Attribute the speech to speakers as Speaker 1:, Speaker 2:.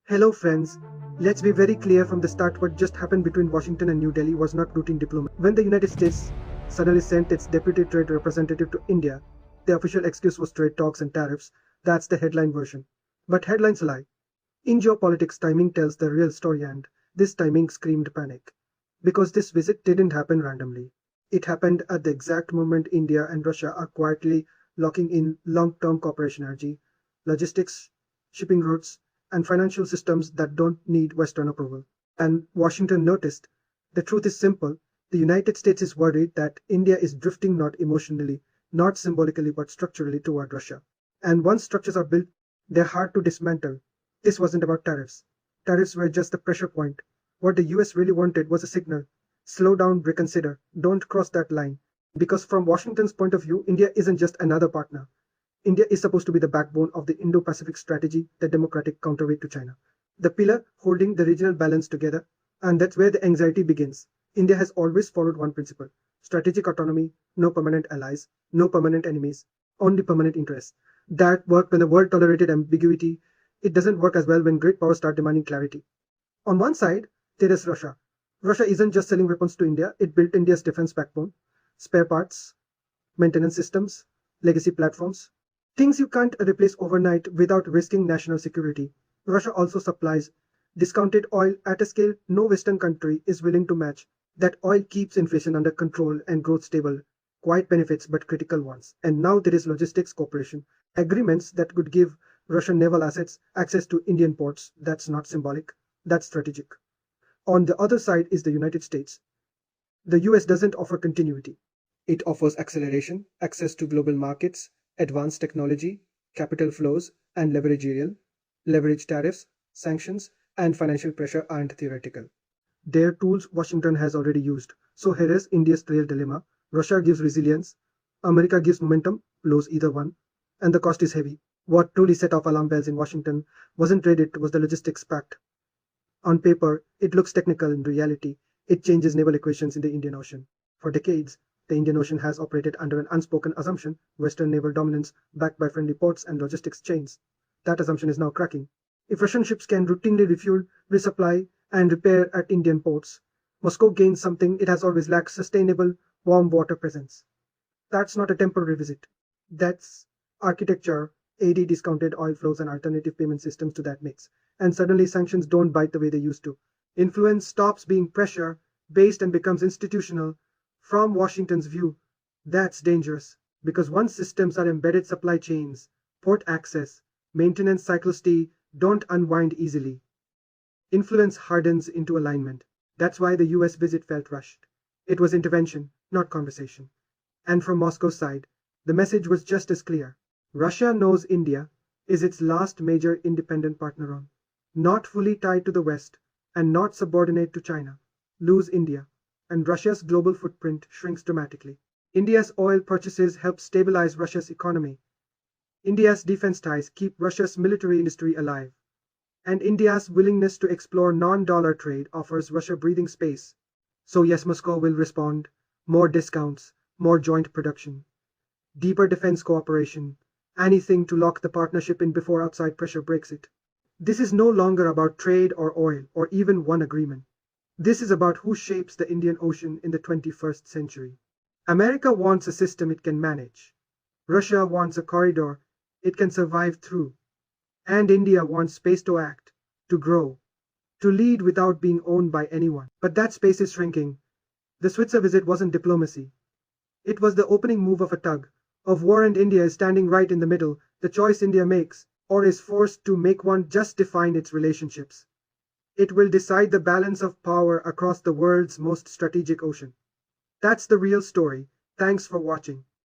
Speaker 1: Hello friends, let's be very clear from the start what just happened between Washington and New Delhi was not routine diplomacy. When the United States suddenly sent its deputy trade representative to India, the official excuse was trade talks and tariffs. That's the headline version. But headlines lie. In geopolitics, timing tells the real story, and this timing screamed panic. Because this visit didn't happen randomly. It happened at the exact moment India and Russia are quietly locking in long-term cooperation energy, logistics, shipping routes, and financial systems that don't need Western approval. And Washington noticed. The truth is simple. The United States is worried that India is drifting not emotionally, not symbolically, but structurally toward Russia. And once structures are built, they're hard to dismantle. This wasn't about tariffs. Tariffs were just the pressure point. What the US really wanted was a signal. Slow down, reconsider, don't cross that line. Because from Washington's point of view, India isn't just another partner. India is supposed to be the backbone of the Indo-Pacific strategy, the democratic counterweight to China. The pillar holding the regional balance together, and that's where the anxiety begins. India has always followed one principle: strategic autonomy, no permanent allies, no permanent enemies, only permanent interests. That worked when the world tolerated ambiguity. It doesn't work as well when great powers start demanding clarity. On one side, there is Russia. Russia isn't just selling weapons to India, it built India's defense backbone, spare parts, maintenance systems, legacy platforms, things you can't replace overnight without risking national security. Russia also supplies discounted oil at a scale no Western country is willing to match. That oil keeps inflation under control and growth stable. Quiet benefits, but critical ones. And now there is logistics cooperation. Agreements that could give Russian naval assets access to Indian ports. That's not symbolic, that's strategic. On the other side is the United States. The US doesn't offer continuity. It offers acceleration, access to global markets, advanced technology, capital flows, and leverage tariffs, sanctions, and financial pressure aren't theoretical. They're tools Washington has already used. So here is India's real dilemma. Russia gives resilience, America gives momentum, lose either one, and the cost is heavy. What truly set off alarm bells in Washington wasn't trade, it was the logistics pact. On paper, it looks technical. In reality, it changes naval equations in the Indian Ocean. For decades, the Indian Ocean has operated under an unspoken assumption: Western naval dominance backed by friendly ports and logistics chains. That assumption is now cracking. If Russian ships can routinely refuel, resupply, and repair at Indian ports, Moscow gains something it has always lacked: sustainable, warm water presence. That's not a temporary visit. That's architecture, AD discounted oil flows and alternative payment systems to that mix. And suddenly sanctions don't bite the way they used to. Influence stops being pressure based and becomes institutional. From Washington's view, that's dangerous because once systems are embedded, supply chains, port access, maintenance cycles don't unwind easily. Influence hardens into alignment. That's why the US visit felt rushed. It was intervention, not conversation. And from Moscow's side, the message was just as clear. Russia knows India is its last major independent partner on, not fully tied to the West and not subordinate to China. Lose India, and Russia's global footprint shrinks dramatically. India's oil purchases help stabilize Russia's economy. India's defense ties keep Russia's military industry alive. And India's willingness to explore non-dollar trade offers Russia breathing space. So yes, Moscow will respond. More discounts, more joint production, deeper defense cooperation, anything to lock the partnership in before outside pressure breaks it. This is no longer about trade or oil or even one agreement. This is about who shapes the Indian Ocean in the 21st century. America wants a system it can manage. Russia wants a corridor it can survive through. And India wants space to act, to grow, to lead without being owned by anyone. But that space is shrinking. The Switzer visit wasn't diplomacy. It was the opening move of a tug of war, and India is standing right in the middle. The choice India makes, or is forced to make, one just define its relationships. It will decide the balance of power across the world's most strategic ocean. That's the real story. Thanks for watching.